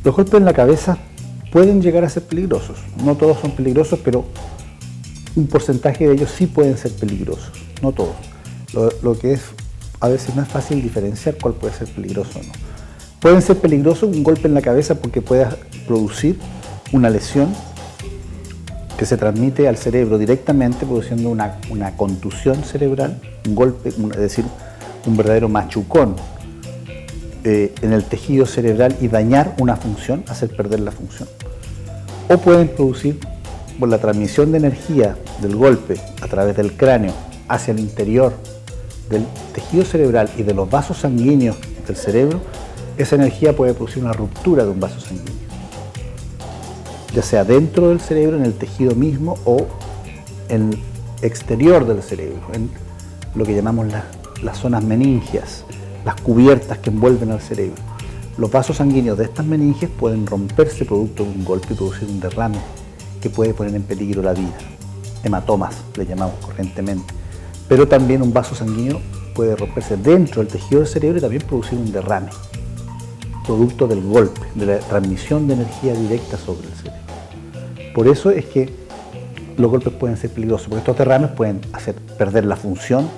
Los golpes en la cabeza pueden llegar a ser peligrosos. No todos son peligrosos, pero un porcentaje de ellos sí pueden ser peligrosos. No todos. Lo que es, a veces no es fácil diferenciar cuál puede ser peligroso o no. Pueden ser peligrosos un golpe en la cabeza porque puede producir una lesión que se transmite al cerebro directamente, produciendo una contusión cerebral, un golpe, es decir, un verdadero machucón en el tejido cerebral y dañar una función, hacer perder la función. O pueden producir, por la transmisión de energía del golpe a través del cráneo hacia el interior del tejido cerebral y de los vasos sanguíneos del cerebro, esa energía puede producir una ruptura de un vaso sanguíneo, ya sea dentro del cerebro, en el tejido mismo, o en el exterior del cerebro, en lo que llamamos las zonas meningias, las cubiertas que envuelven al cerebro. Los vasos sanguíneos de estas meninges pueden romperse producto de un golpe y producir un derrame que puede poner en peligro la vida. Hematomas le llamamos corrientemente. Pero también un vaso sanguíneo puede romperse dentro del tejido del cerebro y también producir un derrame, producto del golpe, de la transmisión de energía directa sobre el cerebro. Por eso es que los golpes pueden ser peligrosos, porque estos derrames pueden hacer perder la función,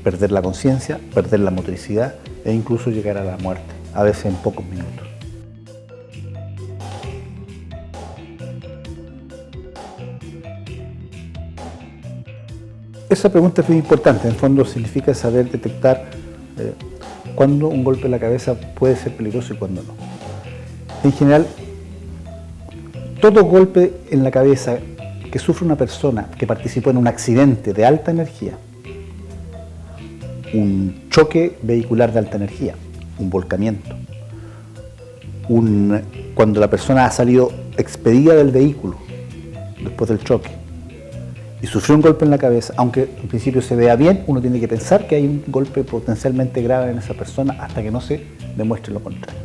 perder la conciencia, perder la motricidad e incluso llegar a la muerte, a veces en pocos minutos. Esa pregunta es muy importante, en el fondo significa saber detectar cuándo un golpe en la cabeza puede ser peligroso y cuándo no. En general, todo golpe en la cabeza que sufre una persona que participó en un accidente de alta energía, un choque vehicular de alta energía, un volcamiento, cuando la persona ha salido expedida del vehículo después del choque y sufrió un golpe en la cabeza, aunque en principio se vea bien, uno tiene que pensar que hay un golpe potencialmente grave en esa persona hasta que no se demuestre lo contrario.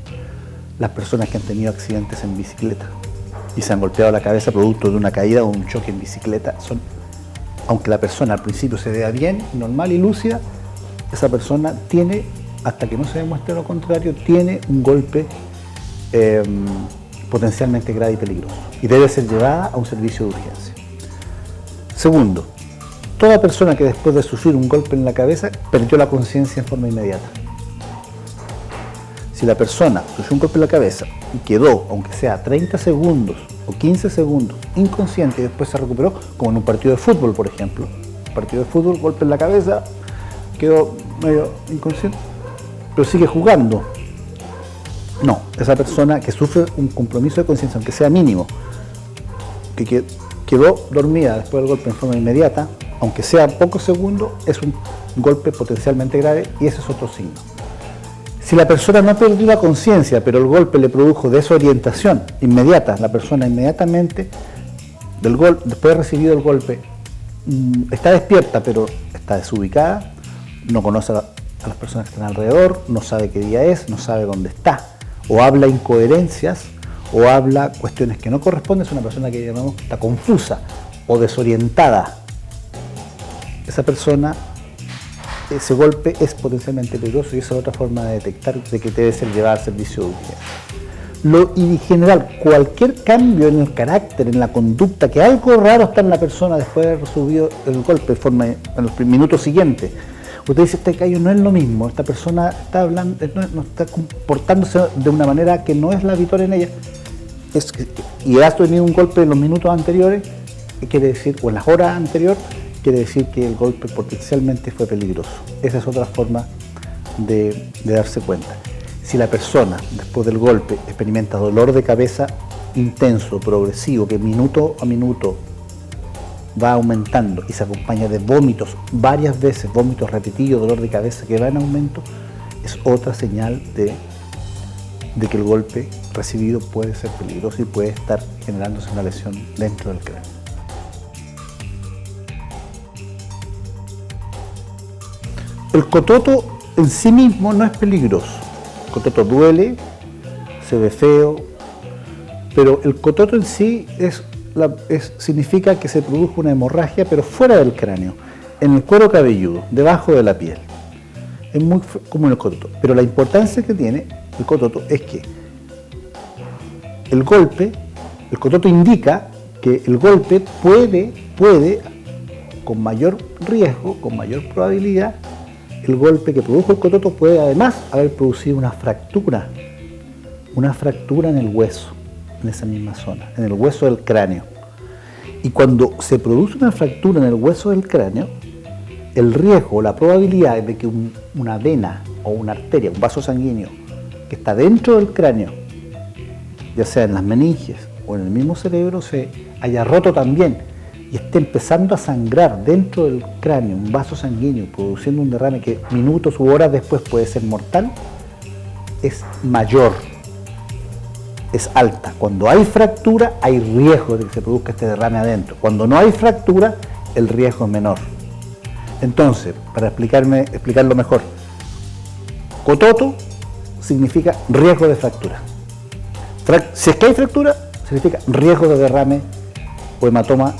Las personas que han tenido accidentes en bicicleta y se han golpeado la cabeza producto de una caída o un choque en bicicleta, aunque la persona al principio se vea bien, normal y lúcida, esa persona tiene, hasta que no se demuestre lo contrario, tiene un golpe potencialmente grave y peligroso y debe ser llevada a un servicio de urgencia. Segundo, toda persona que después de sufrir un golpe en la cabeza perdió la conciencia en forma inmediata. Si la persona sufrió un golpe en la cabeza y quedó, aunque sea 30 segundos o 15 segundos, inconsciente y después se recuperó, como en un partido de fútbol, por ejemplo, partido de fútbol, golpe en la cabeza, quedó medio inconsciente, pero sigue jugando. No, esa persona que sufre un compromiso de conciencia, aunque sea mínimo, que quedó dormida después del golpe en forma inmediata, aunque sea pocos segundos, es un golpe potencialmente grave y ese es otro signo. Si la persona no perdió la conciencia, pero el golpe le produjo desorientación inmediata, la persona inmediatamente, después de recibido el golpe, está despierta, pero está desubicada, no conoce a las personas que están alrededor, no sabe qué día es, no sabe dónde está, o habla incoherencias, o habla cuestiones que no corresponden, es una persona que llamamos está confusa o desorientada. Esa persona, ese golpe es potencialmente peligroso y esa es otra forma de detectar de que debe ser llevada al servicio de urgencia. Y en general, cualquier cambio en el carácter, en la conducta, que algo raro está en la persona después de haber recibido el golpe en los minutos siguientes. Usted dice, este callo no es lo mismo, esta persona está hablando, no está comportándose de una manera que no es la habitual en ella, y ha tenido un golpe en los minutos anteriores, quiere decir, o en las horas anteriores, quiere decir que el golpe potencialmente fue peligroso. Esa es otra forma de darse cuenta. Si la persona, después del golpe, experimenta dolor de cabeza intenso, progresivo, que minuto a minuto va aumentando y se acompaña de vómitos varias veces, vómitos repetidos, dolor de cabeza que va en aumento, es otra señal de que el golpe recibido puede ser peligroso y puede estar generándose una lesión dentro del cráneo. El cototo en sí mismo no es peligroso. El cototo duele, se ve feo, pero el cototo en sí significa que se produjo una hemorragia, pero fuera del cráneo, en el cuero cabelludo, debajo de la piel. Es muy común el cototo, pero la importancia que tiene el cototo es que el golpe, el cototo indica que el golpe puede, con mayor riesgo, con mayor probabilidad, el golpe que produjo el cototo puede además haber producido una fractura en el hueso, en esa misma zona, en el hueso del cráneo. Y cuando se produce una fractura en el hueso del cráneo, el riesgo, la probabilidad de que una vena o una arteria, un vaso sanguíneo que está dentro del cráneo, ya sea en las meninges o en el mismo cerebro, se haya roto también y esté empezando a sangrar dentro del cráneo un vaso sanguíneo, produciendo un derrame que minutos u horas después puede ser mortal, es mayor, es alta. Cuando hay fractura, hay riesgo de que se produzca este derrame adentro. Cuando no hay fractura, el riesgo es menor. Entonces, para explicarlo mejor, cototo significa riesgo de fractura. Si es que hay fractura, significa riesgo de derrame o hematoma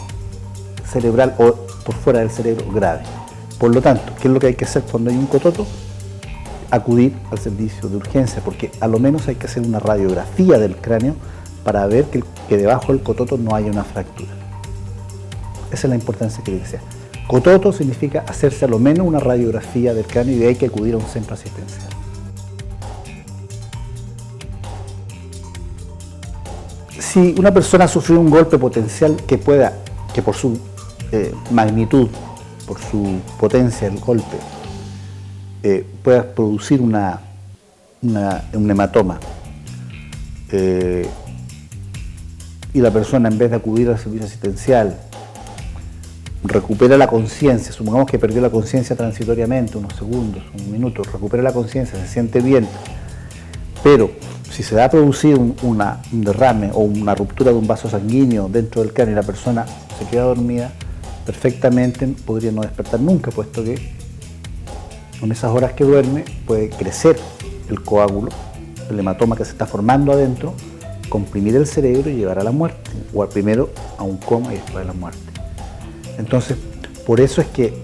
cerebral o por fuera del cerebro grave. Por lo tanto, ¿qué es lo que hay que hacer cuando hay un cototo? Acudir al servicio de urgencia, porque a lo menos hay que hacer una radiografía del cráneo para ver que debajo del cototo no haya una fractura. Esa es la importancia que le decía. Cototo significa hacerse a lo menos una radiografía del cráneo y hay que acudir a un centro asistencial. Si una persona ha sufrido un golpe potencial que por su magnitud, por su potencia del golpe, pueda producir un hematoma y la persona, en vez de acudir al servicio asistencial, recupera la conciencia, supongamos que perdió la conciencia transitoriamente, unos segundos, un minuto, recupera la conciencia, se siente bien, pero si se da a producir un derrame o una ruptura de un vaso sanguíneo dentro del cráneo y la persona se queda dormida, perfectamente podría no despertar nunca, puesto que en esas horas que duerme puede crecer el coágulo, el hematoma que se está formando adentro, comprimir el cerebro y llevar a la muerte, o primero a un coma y después a la muerte. Entonces, por eso es que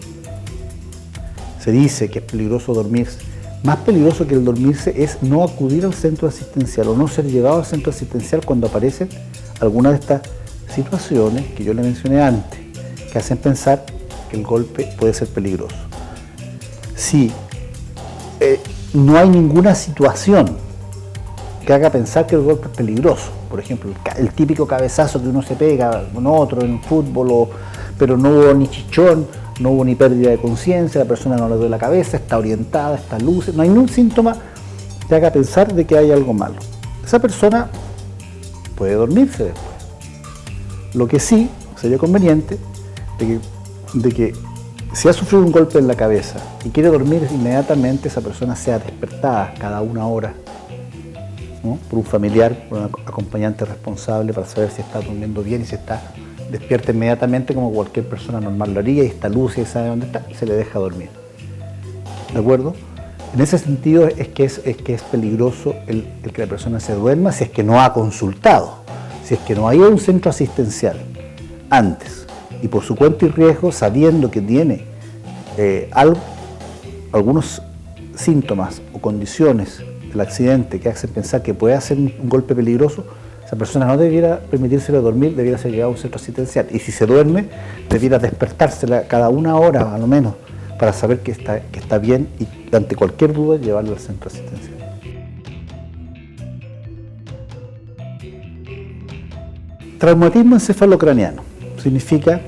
se dice que es peligroso dormirse. Más peligroso que el dormirse es no acudir al centro asistencial o no ser llevado al centro asistencial cuando aparecen algunas de estas situaciones que yo le mencioné antes, que hacen pensar que el golpe puede ser peligroso. Si no hay ninguna situación que haga pensar que el golpe es peligroso, por ejemplo, el típico cabezazo que uno se pega con otro en fútbol, pero no hubo ni chichón, no hubo ni pérdida de conciencia, la persona no le duele la cabeza, está orientada, está lúcida, no hay ningún síntoma que haga pensar de que hay algo malo. Esa persona puede dormirse después. Lo que sí sería conveniente de que si ha sufrido un golpe en la cabeza y quiere dormir inmediatamente, esa persona sea despertada cada una hora, ¿no?, por un familiar, por un acompañante responsable para saber si está durmiendo bien y si está despierta inmediatamente como cualquier persona normal lo haría y está lúcida y sabe dónde está y se le deja dormir. ¿De acuerdo? En ese sentido es que es peligroso el que la persona se duerma si es que no ha consultado, si es que no ha ido a un centro asistencial antes y por su cuenta y riesgo, sabiendo que tiene algunos síntomas o condiciones del accidente que hacen pensar que puede hacer un golpe peligroso, esa persona no debiera permitírselo dormir, debiera ser llevado a un centro asistencial. Y si se duerme, debiera despertársela cada una hora, a lo menos, para saber que está bien y ante cualquier duda llevarlo al centro asistencial. Traumatismo encefalocraneano significa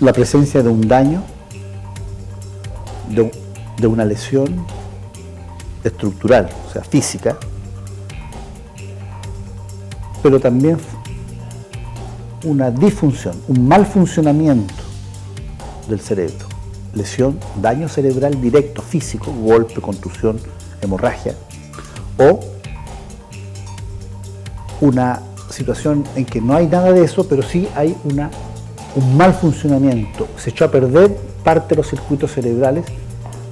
la presencia de un daño, de una lesión estructural, o sea, física, pero también una disfunción, un mal funcionamiento del cerebro, lesión, daño cerebral directo, físico, golpe, contusión, hemorragia, o una situación en que no hay nada de eso, pero sí hay un mal funcionamiento, se echó a perder parte de los circuitos cerebrales,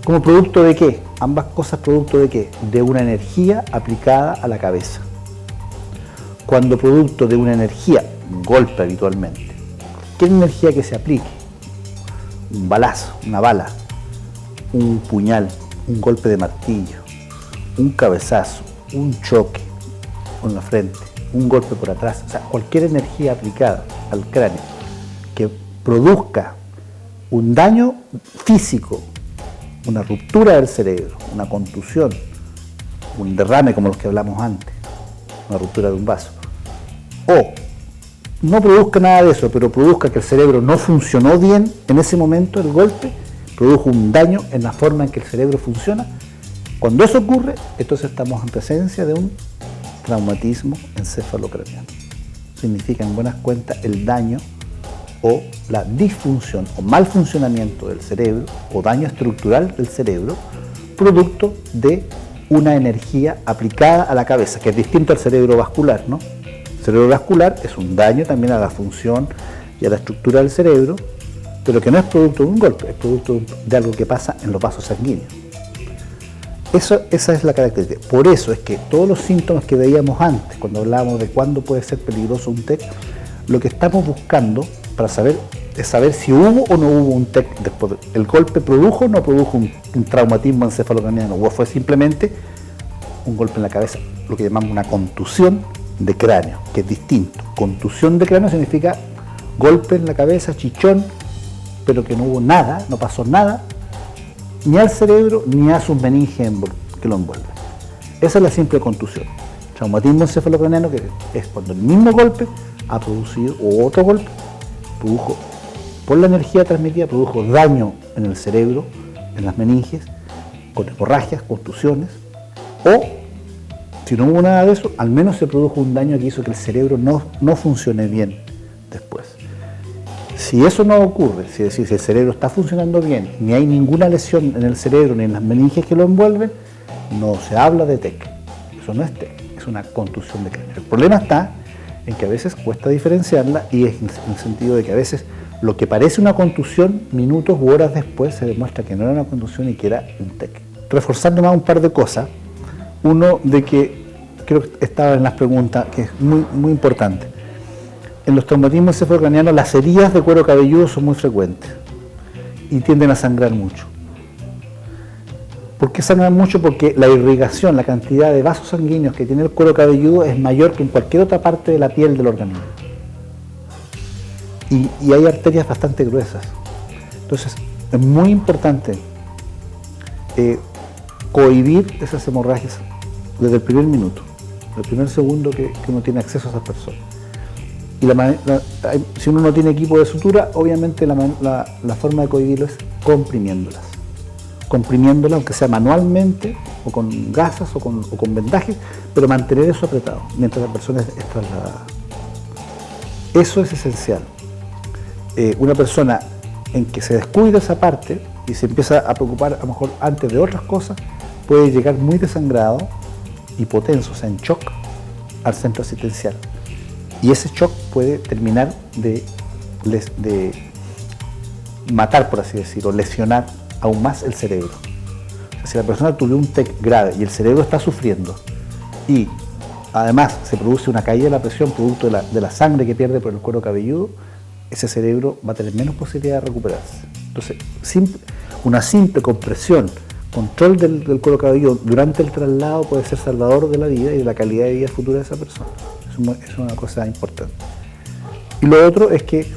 ¿como producto de qué? Ambas cosas producto de qué? De una energía aplicada a la cabeza. Cuando producto de una energía, un golpe habitualmente, cualquier energía que se aplique, un balazo, una bala, un puñal, un golpe de martillo, un cabezazo, un choque en la frente, un golpe por atrás, o sea, cualquier energía aplicada al cráneo que produzca un daño físico, una ruptura del cerebro, una contusión, un derrame como los que hablamos antes, una ruptura de un vaso, o no produzca nada de eso, pero produzca que el cerebro no funcionó bien en ese momento, el golpe produjo un daño en la forma en que el cerebro funciona. Cuando eso ocurre, entonces estamos en presencia de un traumatismo encefalocraniano. Significa en buenas cuentas el daño o la disfunción o mal funcionamiento del cerebro o daño estructural del cerebro producto de una energía aplicada a la cabeza, que es distinto al cerebro vascular, ¿no? El cerebro vascular es un daño también a la función y a la estructura del cerebro, pero que no es producto de un golpe, es producto de algo que pasa en los vasos sanguíneos. Esa es la característica. Por eso es que todos los síntomas que veíamos antes, cuando hablábamos de cuándo puede ser peligroso un TEC, lo que estamos buscando para saber es saber si hubo o no hubo un TEC después. ¿El golpe produjo o no produjo un traumatismo encefalocraniano? ¿O fue simplemente un golpe en la cabeza? Lo que llamamos una contusión de cráneo, que es distinto. Contusión de cráneo significa golpe en la cabeza, chichón, pero que no hubo nada, no pasó nada, ni al cerebro ni a sus meninges que lo envuelven. Esa es la simple contusión. Traumatismo encefalocraniano, que es cuando el mismo golpe ha producido, o otro golpe, produjo, por la energía transmitida, produjo daño en el cerebro, en las meninges, con hemorragias, contusiones, o, si no hubo nada de eso, al menos se produjo un daño que hizo que el cerebro no funcione bien después. Si eso no ocurre, es decir, si el cerebro está funcionando bien, ni hay ninguna lesión en el cerebro ni en las meninges que lo envuelven, no se habla de TEC. Eso no es TEC, es una contusión de cráneo. El problema está en que a veces cuesta diferenciarla, y es en el sentido de que a veces lo que parece una contusión, minutos u horas después se demuestra que no era una contusión y que era un TEC. Reforzando más un par de cosas, uno de que creo que estaba en las preguntas, que es muy importante. En los traumatismos encefalocranianos las heridas de cuero cabelludo son muy frecuentes y tienden a sangrar mucho. ¿Por qué sangran mucho? Porque la irrigación, la cantidad de vasos sanguíneos que tiene el cuero cabelludo es mayor que en cualquier otra parte de la piel del organismo. Y hay arterias bastante gruesas. Entonces, es muy importante cohibir esas hemorragias desde el primer minuto, el primer segundo que uno tiene acceso a esas personas. Y si uno no tiene equipo de sutura, obviamente la forma de cohibirlo es comprimiéndolas, aunque sea manualmente, o con gasas, o con vendajes, pero mantener eso apretado mientras la persona es trasladada. Eso es esencial. Una persona en que se descuida esa parte y se empieza a preocupar a lo mejor antes de otras cosas, puede llegar muy desangrado, hipotenso, o sea, en shock, al centro asistencial. Y ese shock puede terminar de matar, por así decirlo, lesionar aún más el cerebro. O sea, si la persona tuvo un TEC grave y el cerebro está sufriendo, y además se produce una caída de la presión producto de la sangre que pierde por el cuero cabelludo, ese cerebro va a tener menos posibilidad de recuperarse. Entonces, una simple compresión, control del cuero cabelludo durante el traslado puede ser salvador de la vida y de la calidad de vida futura de esa persona. Es una cosa importante. Y lo otro es que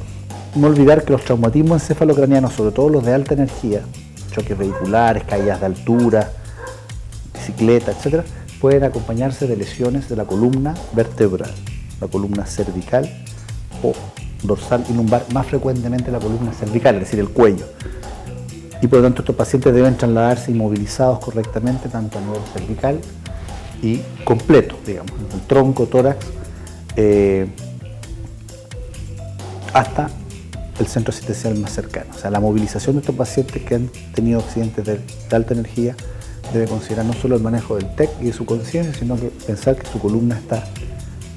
no olvidar que los traumatismos encefalocranianos, sobre todo los de alta energía, choques vehiculares, caídas de altura, bicicleta, etc., pueden acompañarse de lesiones de la columna vertebral, la columna cervical o dorsal y lumbar, más frecuentemente la columna cervical, es decir, el cuello. Y por lo tanto estos pacientes deben trasladarse inmovilizados correctamente, tanto a nivel cervical y completo, digamos, el tronco, tórax, hasta el centro asistencial más cercano. O sea, la movilización de estos pacientes que han tenido accidentes de alta energía debe considerar no solo el manejo del TEC y de su conciencia, sino que pensar que su columna está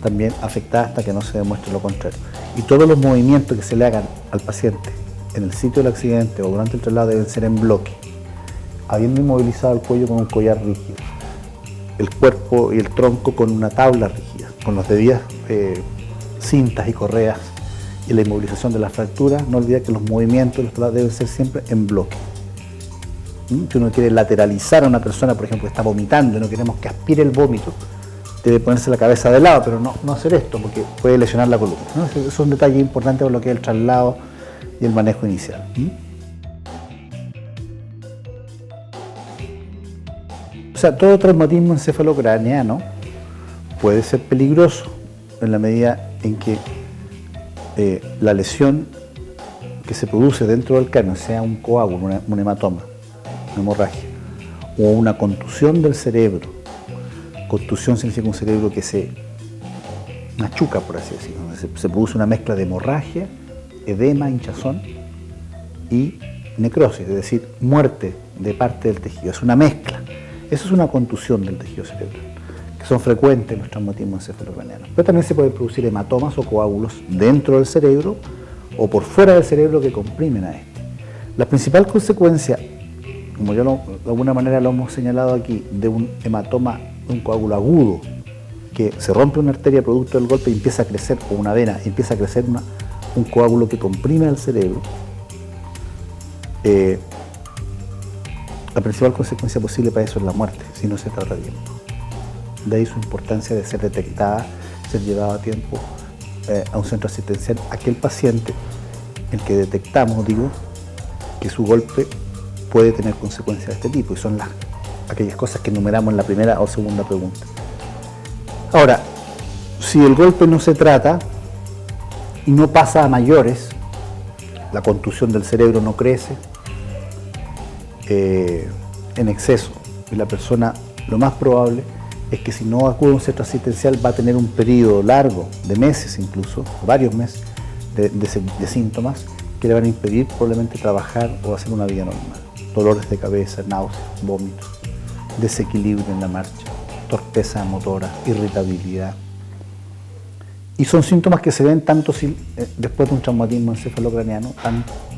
también afectada hasta que no se demuestre lo contrario. Y todos los movimientos que se le hagan al paciente en el sitio del accidente o durante el traslado deben ser en bloque, habiendo inmovilizado el cuello con un collar rígido, el cuerpo y el tronco con una tabla rígida, con las debidas cintas y correas, y la inmovilización de la fractura. No olvidar que los movimientos de los traslados deben ser siempre en bloque. Si uno quiere lateralizar a una persona, por ejemplo, que está vomitando y no queremos que aspire el vómito, debe ponerse la cabeza de lado, pero no hacer esto porque puede lesionar la columna, ¿no? Eso es un detalle importante por lo que es el traslado y el manejo inicial. O sea, todo traumatismo encefalocraneano puede ser peligroso en la medida en que la lesión que se produce dentro del cráneo, sea un coágulo, un hematoma, una hemorragia, o una contusión del cerebro. Contusión significa un cerebro que se machuca, por así decirlo, donde se produce una mezcla de hemorragia, edema, hinchazón y necrosis, es decir, muerte de parte del tejido. Es una mezcla. Eso es una contusión del tejido cerebral, que son frecuentes en los traumatismos encefalocraneanos. Pero también se pueden producir hematomas o coágulos dentro del cerebro o por fuera del cerebro que comprimen a este. La principal consecuencia, como ya de alguna manera lo hemos señalado aquí, de un hematoma, un coágulo agudo, que se rompe una arteria producto del golpe y empieza a crecer, o una vena, y empieza a crecer un coágulo que comprime al cerebro, la principal consecuencia posible para eso es la muerte, si no se trata a tiempo. De ahí su importancia de ser detectada, ser llevado a tiempo a un centro asistencial aquel paciente el que detectamos, que su golpe puede tener consecuencias de este tipo, y son aquellas cosas que enumeramos en la primera o segunda pregunta. Ahora, si el golpe no se trata y no pasa a mayores, la contusión del cerebro no crece en exceso, y la persona, lo más probable es que si no acude a un centro asistencial va a tener un periodo largo, de meses incluso, varios meses, de síntomas que le van a impedir probablemente trabajar o hacer una vida normal. Dolores de cabeza, náuseas, vómitos, desequilibrio en la marcha, torpeza motora, irritabilidad. Y son síntomas que se ven tanto después de un traumatismo encefalocraneano,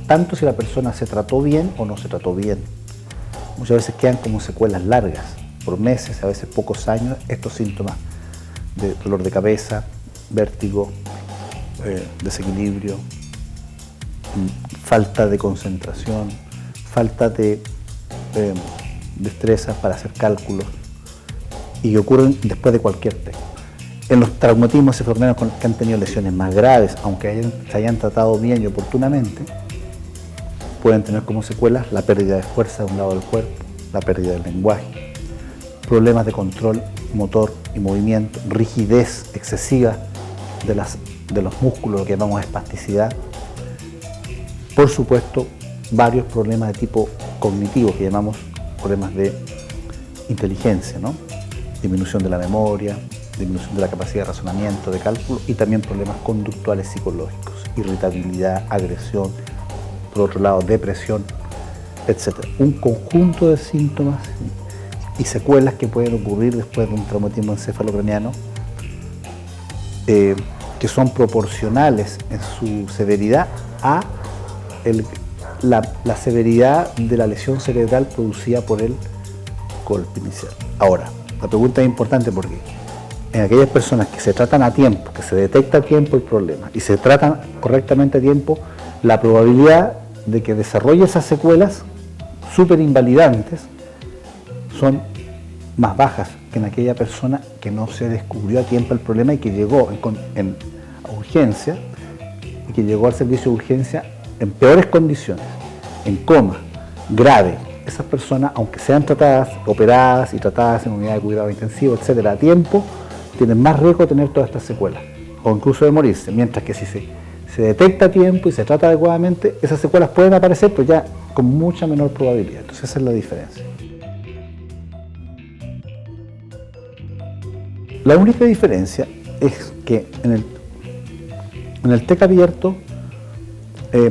tanto si la persona se trató bien o no se trató bien. Muchas veces quedan como secuelas largas, por meses, a veces pocos años, estos síntomas de dolor de cabeza, vértigo, desequilibrio, falta de concentración, falta de destreza para hacer cálculos, y que ocurren después de cualquier test. En los traumatismos encefalocraneanos que han tenido lesiones más graves, aunque se hayan tratado bien y oportunamente, pueden tener como secuelas la pérdida de fuerza de un lado del cuerpo, la pérdida del lenguaje, problemas de control motor y movimiento, rigidez excesiva de los músculos, lo que llamamos espasticidad. Por supuesto, varios problemas de tipo cognitivo, que llamamos problemas de inteligencia, ¿no? Disminución de la memoria, disminución de la capacidad de razonamiento, de cálculo, y también problemas conductuales psicológicos, irritabilidad, agresión, por otro lado, depresión, etc. Un conjunto de síntomas y secuelas que pueden ocurrir después de un traumatismo encefalocraneano, que son proporcionales en su severidad a la severidad de la lesión cerebral producida por el golpe inicial. Ahora, la pregunta es importante porque en aquellas personas que se tratan a tiempo, que se detecta a tiempo el problema y se tratan correctamente a tiempo, la probabilidad de que desarrolle esas secuelas súper invalidantes son más bajas que en aquella persona que no se descubrió a tiempo el problema y que llegó a urgencia, y que llegó al servicio de urgencia en peores condiciones, en coma, grave. Esas personas, aunque sean tratadas, operadas y tratadas en unidad de cuidado intensivo, etcétera, a tiempo, tienen más riesgo de tener todas estas secuelas, o incluso de morirse, mientras que si se detecta a tiempo y se trata adecuadamente, esas secuelas pueden aparecer, pero ya con mucha menor probabilidad. Entonces esa es la diferencia. La única diferencia es que en el TEC abierto,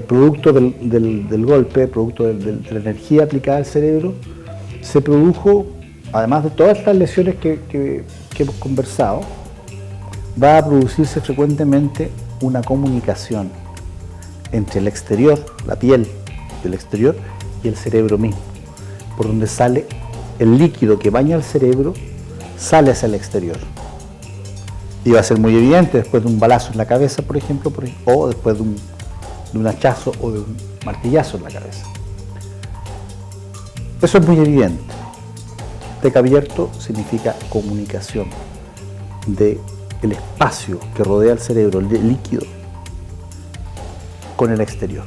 producto del golpe, producto de la energía aplicada al cerebro, se produjo, además de todas estas lesiones que hemos conversado, va a producirse frecuentemente una comunicación entre el exterior, la piel del exterior, y el cerebro mismo, por donde sale el líquido que baña el cerebro, sale hacia el exterior. Y va a ser muy evidente después de un balazo en la cabeza, por ejemplo, o después de un hachazo o de un martillazo en la cabeza. Eso es muy evidente. TEC abierto significa comunicación del espacio que rodea el cerebro, el líquido, con el exterior,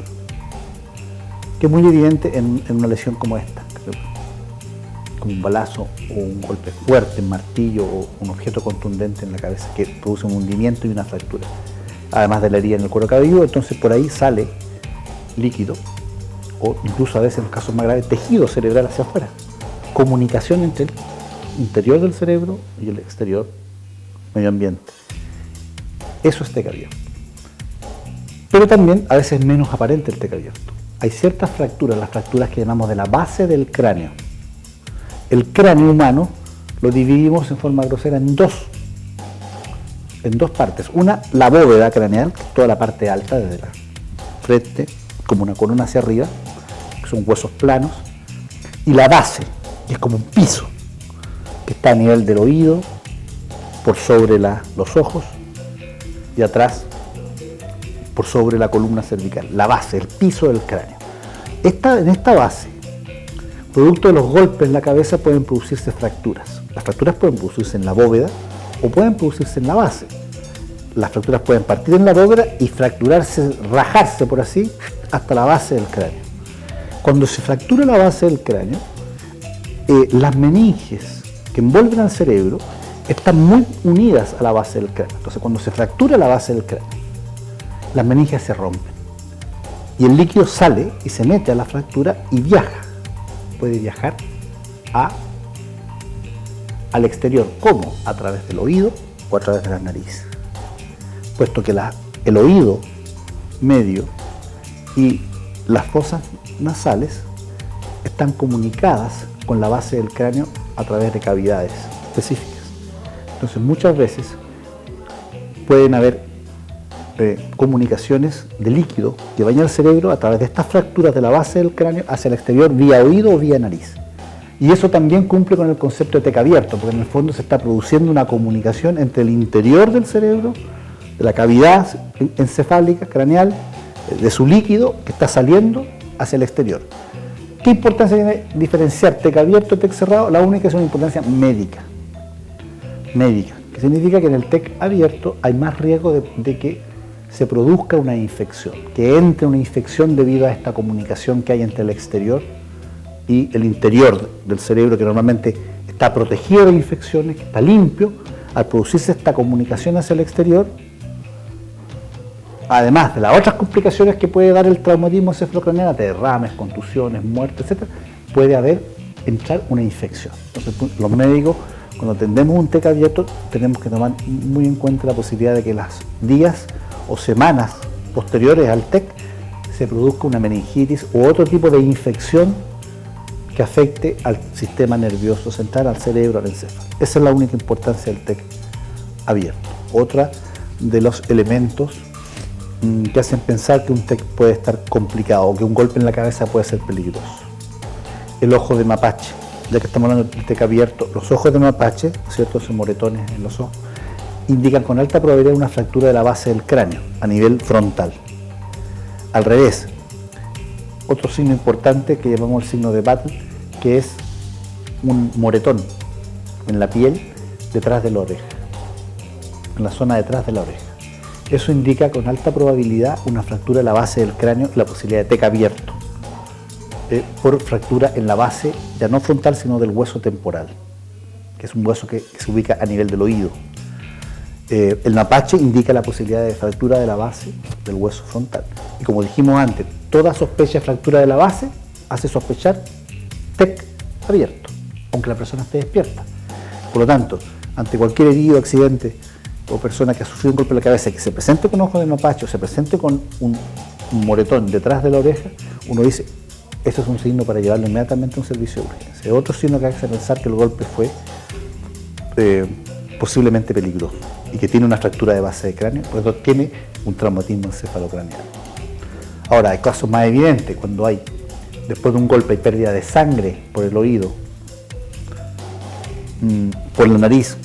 que es muy evidente en una lesión como esta, como un balazo o un golpe fuerte, un martillo o un objeto contundente en la cabeza que produce un hundimiento y una fractura, además de la herida en el cuero cabelludo. Entonces por ahí sale líquido o incluso a veces en los casos más graves tejido cerebral hacia afuera, comunicación entre el interior del cerebro y el exterior medio ambiente. Eso es TEC abierto. Pero también a veces es menos aparente el TEC abierto. Hay ciertas fracturas, las fracturas que llamamos de la base del cráneo. El cráneo humano lo dividimos en forma grosera en dos partes. Una, la bóveda craneal, que es toda la parte alta desde la frente, como una corona hacia arriba, que son huesos planos, y la base, que es como un piso, que está a nivel del oído, por sobre los ojos, y atrás, por sobre la columna cervical, la base, el piso del cráneo. En esta base, producto de los golpes en la cabeza, pueden producirse fracturas. Las fracturas pueden producirse en la bóveda o pueden producirse en la base. Las fracturas pueden partir en la bóveda y fracturarse, rajarse por así, hasta la base del cráneo. Cuando se fractura la base del cráneo, las meninges que envuelven al cerebro están muy unidas a la base del cráneo. Entonces cuando se fractura la base del cráneo, las meninges se rompen y el líquido sale y se mete a la fractura y viaja. Puede viajar al exterior, ¿cómo? A través del oído o a través de la nariz, puesto que el oído medio y las fosas nasales están comunicadas con la base del cráneo a través de cavidades específicas. Entonces muchas veces pueden haber comunicaciones de líquido que vayan al cerebro a través de estas fracturas de la base del cráneo hacia el exterior vía oído o vía nariz. Y eso también cumple con el concepto de TEC abierto, porque en el fondo se está produciendo una comunicación entre el interior del cerebro, de la cavidad encefálica, craneal, de su líquido que está saliendo hacia el exterior. ¿Qué importancia tiene diferenciar TEC abierto y TEC cerrado? La única es una importancia médica. Médica, que significa que en el TEC abierto hay más riesgo de que se produzca una infección, que entre una infección debido a esta comunicación que hay entre el exterior y el interior del cerebro, que normalmente está protegido de infecciones, que está limpio. Al producirse esta comunicación hacia el exterior, además de las otras complicaciones que puede dar el traumatismo encefalocraneal, derrames, contusiones, muerte, etc., puede entrar una infección. Entonces los médicos, cuando atendemos un TEC abierto, tenemos que tomar muy en cuenta la posibilidad de que las días o semanas posteriores al TEC se produzca una meningitis u otro tipo de infección que afecte al sistema nervioso central, al cerebro, al encéfalo. Esa es la única importancia del TEC abierto. Otra de los elementos que hacen pensar que un TEC puede estar complicado o que un golpe en la cabeza puede ser peligroso. El ojo de mapache, ya que estamos hablando del TEC abierto, los ojos de mapache, ¿cierto? Esos moretones en los ojos, indican con alta probabilidad una fractura de la base del cráneo a nivel frontal. Al revés, otro signo importante que llamamos el signo de Battle, que es un moretón en la piel detrás de la oreja, en la zona detrás de la oreja. Eso indica con alta probabilidad una fractura de la base del cráneo, la posibilidad de TEC abierto, por fractura en la base, ya no frontal, sino del hueso temporal, que es un hueso que se ubica a nivel del oído. El mapache indica la posibilidad de fractura de la base del hueso frontal. Y como dijimos antes, toda sospecha de fractura de la base hace sospechar TEC abierto, aunque la persona esté despierta. Por lo tanto, ante cualquier herido, accidente o persona que ha sufrido un golpe en la cabeza y que se presente con ojo de mapache o se presente con un moretón detrás de la oreja, uno dice, eso es un signo para llevarlo inmediatamente a un servicio de urgencia. Otro signo que hace pensar que el golpe fue posiblemente peligroso y que tiene una fractura de base de cráneo, por eso tiene un traumatismo encefalocraneal. Ahora, hay casos más evidentes, cuando después de un golpe hay pérdida de sangre por el oído, por la nariz,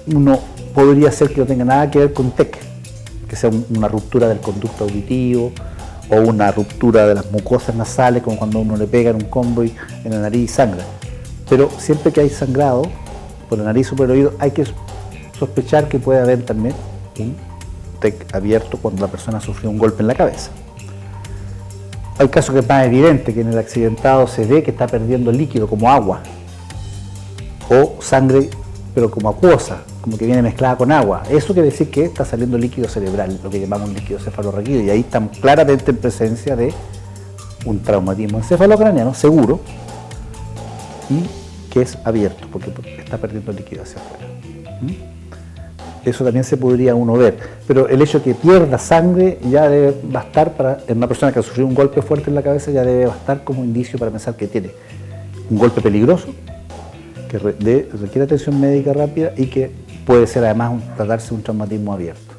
uno podría ser que no tenga nada que ver con TEC, que sea una ruptura del conducto auditivo o una ruptura de las mucosas nasales, como cuando uno le pega en un combo y en la nariz y sangra. Pero siempre que hay sangrado por la nariz o por el oído, hay que sospechar que puede haber también un TEC abierto cuando la persona sufrió un golpe en la cabeza. Hay casos que es más evidente, que en el accidentado se ve que está perdiendo líquido como agua, o sangre pero como acuosa, como que viene mezclada con agua. Eso quiere decir que está saliendo líquido cerebral, lo que llamamos líquido cefalorraquídeo, y ahí estamos claramente en presencia de un traumatismo encefalocraneano seguro y que es abierto, porque está perdiendo líquido hacia afuera. Eso también se podría uno ver, pero el hecho de que pierda sangre ya debe bastar en una persona que ha sufrido un golpe fuerte en la cabeza, ya debe bastar como indicio para pensar que tiene un golpe peligroso, que requiere atención médica rápida y que puede ser además tratarse de un traumatismo abierto.